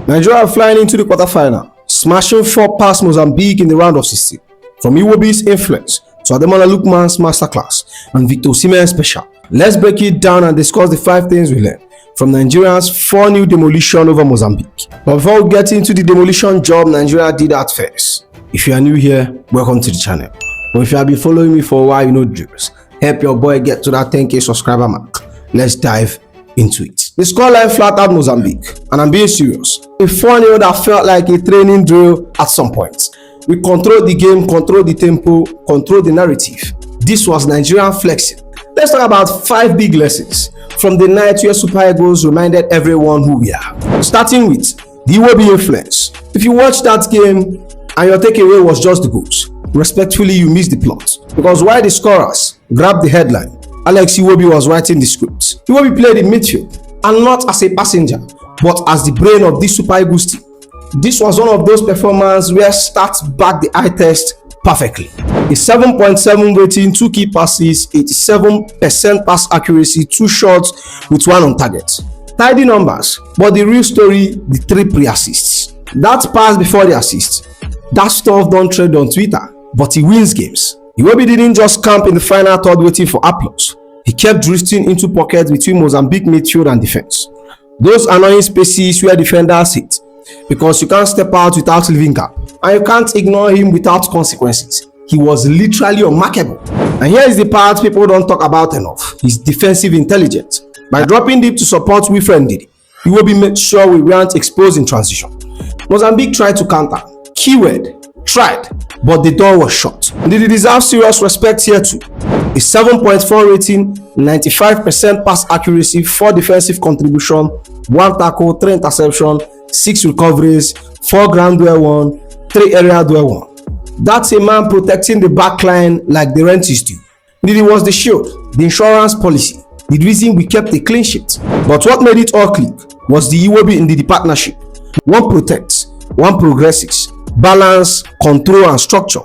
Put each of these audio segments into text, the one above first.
Nigeria are flying into the quarterfinal, smashing 4 past Mozambique in the round of 16. From Iwobi's influence to Ademola Lookman's masterclass and Victor Osimhen's special. Let's break it down and discuss the 5 things we learned from Nigeria's 4-0 demolition over Mozambique. But before we get into the demolition job Nigeria did at first, if you are new here, welcome to the channel. But if you have been following me for a while, you know drills. Help your boy get to that 10k subscriber mark. Let's dive into it. The scoreline flattered Mozambique, and I'm being serious. A 4-0 that felt like a training drill at some point. We controlled the game, controlled the tempo, controlled the narrative. This was Nigerian flexing. Let's talk about 5 big lessons from the night where Super Eagles reminded everyone who we are. Starting with the Iwobi influence. If you watched that game and your takeaway was just the goals, respectfully you missed the plot. Because while the scorers grabbed the headline, Alex Iwobi was writing the script. Iwobi played in midfield, and not as a passenger, but as the brain of this Super Eagles team. This was one of those performances where stats backed the eye test perfectly. A 7.7 rating, 2 key passes, 87% pass accuracy, 2 shots with 1 on target. Tidy numbers, but the real story, the 3 pre-assists. That pass before the assist, that stuff don't trade on Twitter, but he wins games. Iwobi didn't just camp in the final third waiting for applause. He kept drifting into pockets between Mozambique midfield and defense. Those annoying spaces where defenders hit, because you can't step out without leaving gap, and you can't ignore him without consequences. He was literally unmarkable. And here is the part people don't talk about enough: his defensive intelligence. By dropping deep to support Wilfred Ndidi, Iwobi made sure we weren't exposed in transition. Mozambique tried to counter. Keyword: tried, but the door was shut. Ndidi deserves serious respect here too. A 7.4 rating, 95% pass accuracy, 4 defensive contribution, 1 tackle, 3 interception, 6 recoveries, 4 ground duel won, 3 area duel won. That's a man protecting the back line like the rent is due. Ndidi was the shield, the insurance policy, the reason we kept a clean sheet. But what made it all click was the Iwobi Ndidi partnership. One protects, one progresses. Balance, control, and structure.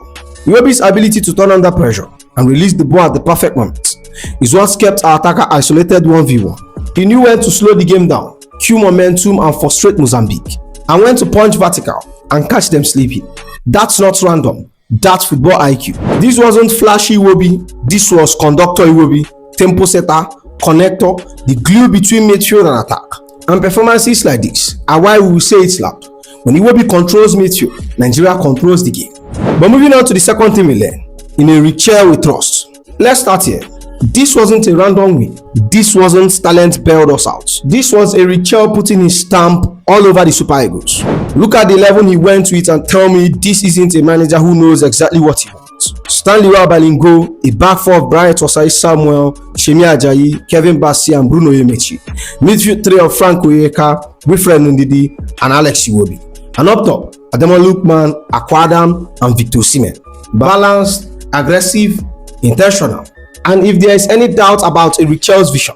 Iwobi's ability to turn under pressure and release the ball at the perfect moment is what kept our attacker isolated 1v1. He knew when to slow the game down, cue momentum, and frustrate Mozambique, and when to punch vertical and catch them sleeping. That's not random, that's football IQ. This wasn't flashy Iwobi, this was conductor Iwobi, tempo setter, connector, the glue between midfield and attack. And performances like this are why we will say it's loud. When Iwobi controls midfield, Nigeria controls the game. But moving on to the second thing we learned, in a Chelle we trust. Let's start here. This wasn't a random win. This wasn't talent bailed us out. This was a Chelle putting his stamp all over the Super Eagles. Look at the 11 he went with and tell me this isn't a manager who knows exactly what he wants. Stanley Balingo, a back four of Brian Tosai Samuel, Shemi Ajayi, Kevin Bassi, and Bruno Yemechi. Midfield 3 of Frank Oyeka, Wilfred Ndidi, and Alex Iwobi. And up top, Ademola Lookman, Aquadam, and Victor Osimhen. Balanced, aggressive, intentional. And if there is any doubt about a Chelle's vision,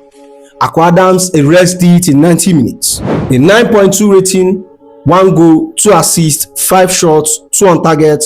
Aquadam's arrested it in 90 minutes. A 9.2 rating, 1 goal, 2 assists, 5 shots, 2 on target,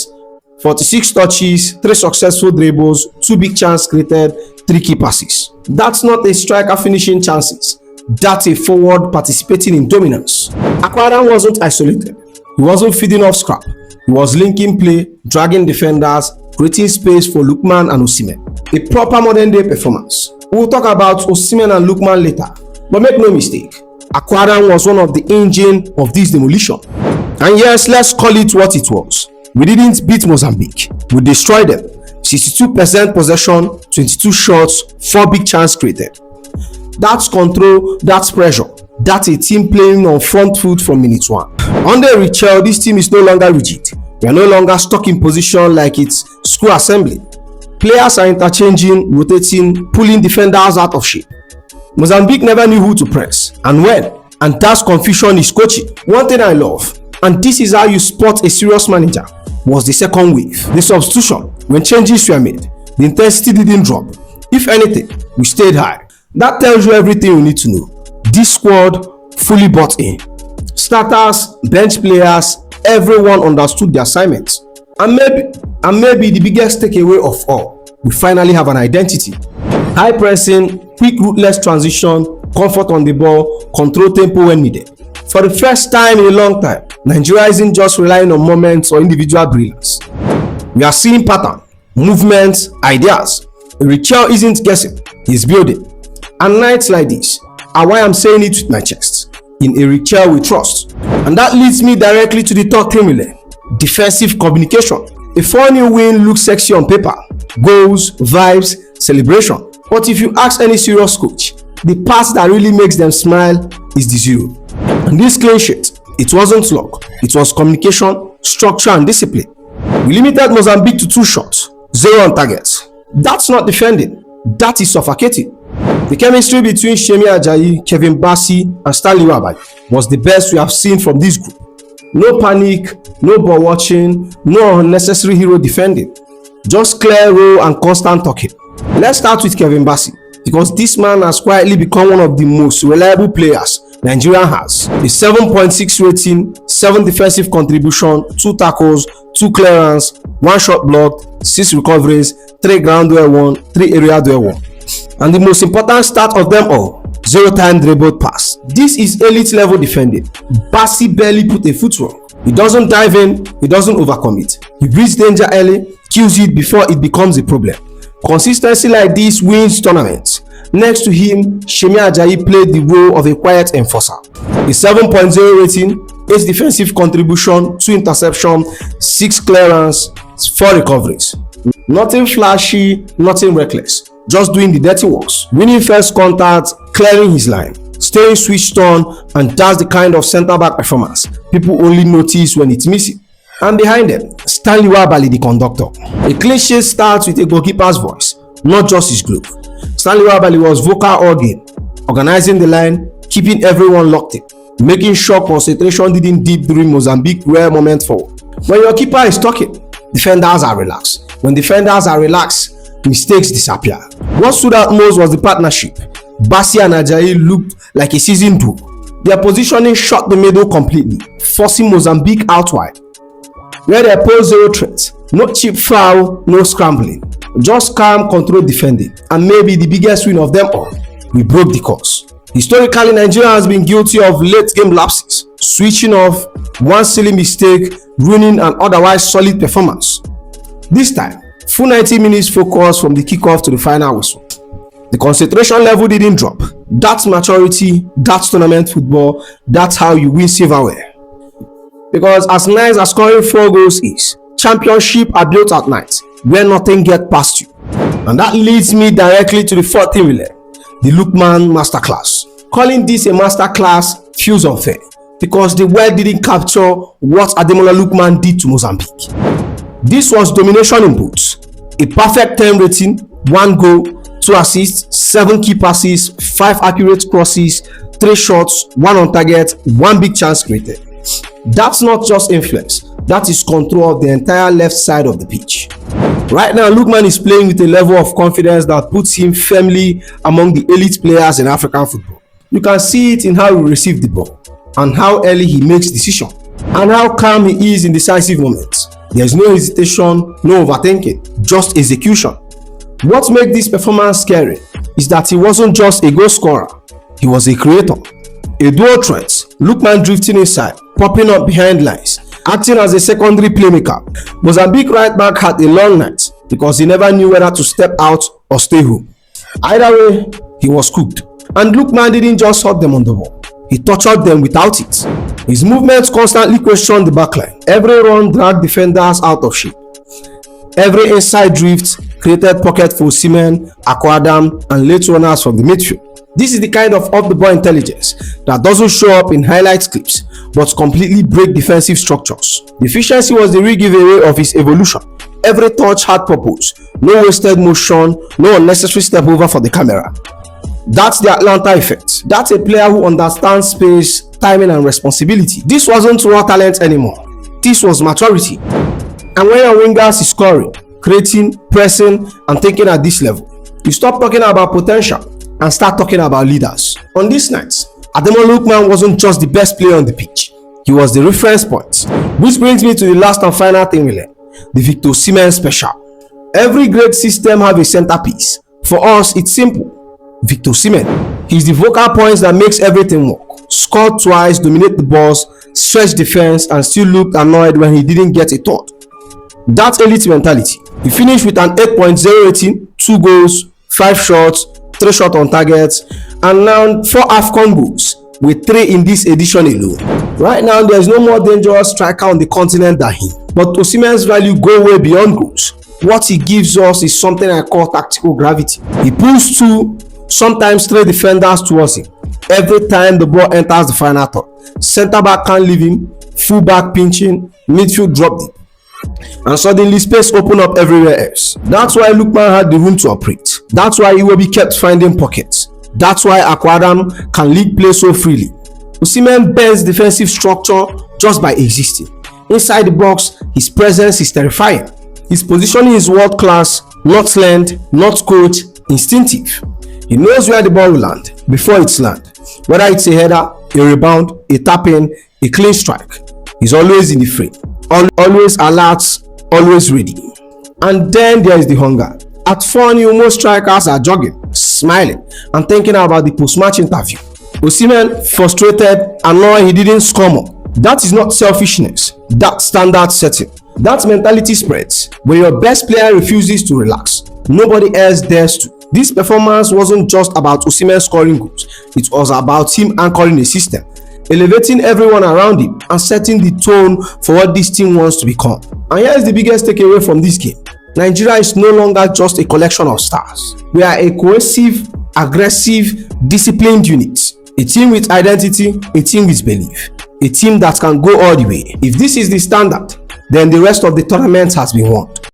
46 touches, 3 successful dribbles, 2 big chances created, 3 key passes. That's not a striker finishing chances. That's a forward participating in dominance. Aquadam wasn't isolated. He wasn't feeding off scrap. He was linking play, dragging defenders, creating space for Lookman and Osimhen. A proper modern day performance. We'll talk about Osimhen and Lookman later. But make no mistake, Aquadam was one of the engine of this demolition. And yes, let's call it what it was. We didn't beat Mozambique. We destroyed them. 62% possession, 22 shots, 4 big chances created. That's control, that's pressure. That's a team playing on front foot from minute 1. Under Chelle, this team is no longer rigid. We are no longer stuck in position like it's school assembly. Players are interchanging, rotating, pulling defenders out of shape. Mozambique never knew who to press and when, and that's confusion is coaching. One thing I love, and this is how you spot a serious manager, was the second wave. The substitution, when changes were made, the intensity didn't drop. If anything, we stayed high. That tells you everything you need to know. This squad fully bought in. Starters, bench players, everyone understood the assignments. And maybe the biggest takeaway of all, we finally have an identity. High pressing, quick ruthless transition, comfort on the ball, control tempo when needed. For the first time in a long time, Nigeria isn't just relying on moments or individual brilliance. We are seeing pattern, movements, ideas. Chelle isn't guessing, he's building. And nights like this are why I'm saying it with my chest. In Chelle we trust. And that leads me directly to the third criminal: defensive communication. A 4-0 win looks sexy on paper. Goals, vibes, celebration. But if you ask any serious coach, the part that really makes them smile is the zero. And this clean sheet, it wasn't luck. It was communication, structure and discipline. We limited Mozambique to 2 shots, 0 on target. That's not defending, that is suffocating. The chemistry between Shemi Ajayi, Kevin Bassey and Stanley Iwobi was the best we have seen from this group. No panic, no ball watching, no unnecessary hero defending. Just clear role and constant talking. Let's start with Kevin Bassey, because this man has quietly become one of the most reliable players Nigeria has. A 7.6 rating, 7 defensive contribution, 2 tackles, 2 clearance, 1 shot blocked, 6 recoveries, 3 ground duel won, 3 area duel won. And the most important stat of them all, 0 time dribbled pass. This is elite level defending. Bassey barely put a foot wrong. He doesn't dive in, he doesn't overcome it. He reads danger early, kills it before it becomes a problem. Consistency like this wins tournaments. Next to him, Shemi Ajayi played the role of a quiet enforcer. A 7.0 rating, 8 defensive contribution, 2 interception, 6 clearance, 4 recoveries. Nothing flashy, nothing reckless. Just doing the dirty works. Winning first contact, clearing his line, staying switched on, and that's the kind of centre-back performance people only notice when it's missing. And behind them, Stanley Iwobi, the conductor. A clean sheet starts with a goalkeeper's voice, not just his glove. Stanley Iwobi was vocal all game, organizing the line, keeping everyone locked in, making sure concentration didn't dip during Mozambique rare moment forward. When your keeper is talking, defenders are relaxed. When defenders are relaxed, mistakes disappear. What stood out most was the partnership. Bassey and Ajayi looked like a seasoned duo. Their positioning shut the middle completely, forcing Mozambique out wide, where they posed 0 threats. No cheap foul, no scrambling, just calm, controlled defending. And maybe the biggest win of them all, we broke the course. Historically, Nigeria has been guilty of late game lapses, switching off, one silly mistake ruining an otherwise solid performance. This time, full 90 minutes focus from the kickoff to the final whistle. The concentration level didn't drop. That's maturity, that's tournament football, that's how you win silverware. Because as nice as scoring 4 goals is, championships are built at night, where nothing gets past you. And that leads me directly to the fourth thing we learned, the Lookman masterclass. Calling this a masterclass feels unfair, because the world didn't capture what Ademola Lookman did to Mozambique. This was domination in boots, a perfect 10 rating, 1 goal, 2 assists, 7 key passes, 5 accurate crosses, 3 shots, 1 on target, 1 big chance created. That's not just influence, that is control of the entire left side of the pitch. Right now, Lookman is playing with a level of confidence that puts him firmly among the elite players in African football. You can see it in how he receives the ball, and how early he makes decisions, and how calm he is in decisive moments. There's no hesitation, no overthinking, just execution. What makes this performance scary is that he wasn't just a goal scorer, he was a creator. A dual threat, Lookman drifting inside, popping up behind lines, acting as a secondary playmaker. Mozambique right back had a long night because he never knew whether to step out or stay home. Either way, he was cooked. And Lookman didn't just hurt them on the ball, he tortured them without it. His movements constantly questioned the backline. Every run dragged defenders out of shape. Every inside drift created pocket for Osimhen, Aquadam, and late runners from the midfield. This is the kind of off-the-ball intelligence that doesn't show up in highlights clips, but completely break defensive structures. The efficiency was the real giveaway of his evolution. Every touch had purpose, no wasted motion, no unnecessary step over for the camera. That's the Atlanta effect. That's a player who understands space, timing, and responsibility. This wasn't raw talent anymore. This was maturity. And when your wingers is scoring, creating, pressing, and thinking at this level, you stop talking about potential and start talking about leaders. On this night, Ademola Lookman wasn't just the best player on the pitch, he was the reference point. Which brings me to the last and final thing we learned, the Victor Osimhen special. Every great system has a centerpiece. For us, it's simple. Victor Osimhen, He's the vocal points that makes everything work. Scored twice, dominate the balls, stretch defense, and still looked annoyed when he didn't get a third. That's elite mentality. He finished with an 8.0 rating, 2 goals, 5 shots, 3 shots on targets, and now 4 AFCON goals, with 3 in this edition alone. Right now, there is no more dangerous striker on the continent than him. But Osimhen's value go way beyond goals. What he gives us is something I call tactical gravity. He pulls 2, sometimes 3 defenders towards him every time the ball enters the final third. Centre back can't leave him, full back pinching, midfield drop deep, and suddenly space open up everywhere else. That's why Lookman had the room to operate. That's why Iwobi kept finding pockets. That's why Aquadam can lead play so freely. Osimhen bends defensive structure just by existing. Inside the box, his presence is terrifying. His positioning is world class, not learned, not coached, instinctive. He knows where the ball will land before it's landed. Whether it's a header, a rebound, a tap-in, a clean strike, he's always in the frame. Always alert, always ready. And then there is the hunger. At 4, most strikers are jogging, smiling, and thinking about the post-match interview. Osimhen, frustrated, annoyed he didn't score more. That is not selfishness, that's standard setting. That mentality spreads. When your best player refuses to relax, nobody else dares to. This performance wasn't just about Osimhen scoring goals, it was about him anchoring a system, elevating everyone around him, and setting the tone for what this team wants to become. And here is the biggest takeaway from this game. Nigeria is no longer just a collection of stars. We are a cohesive, aggressive, disciplined unit. A team with identity, a team with belief, a team that can go all the way. If this is the standard, then the rest of the tournament has been won.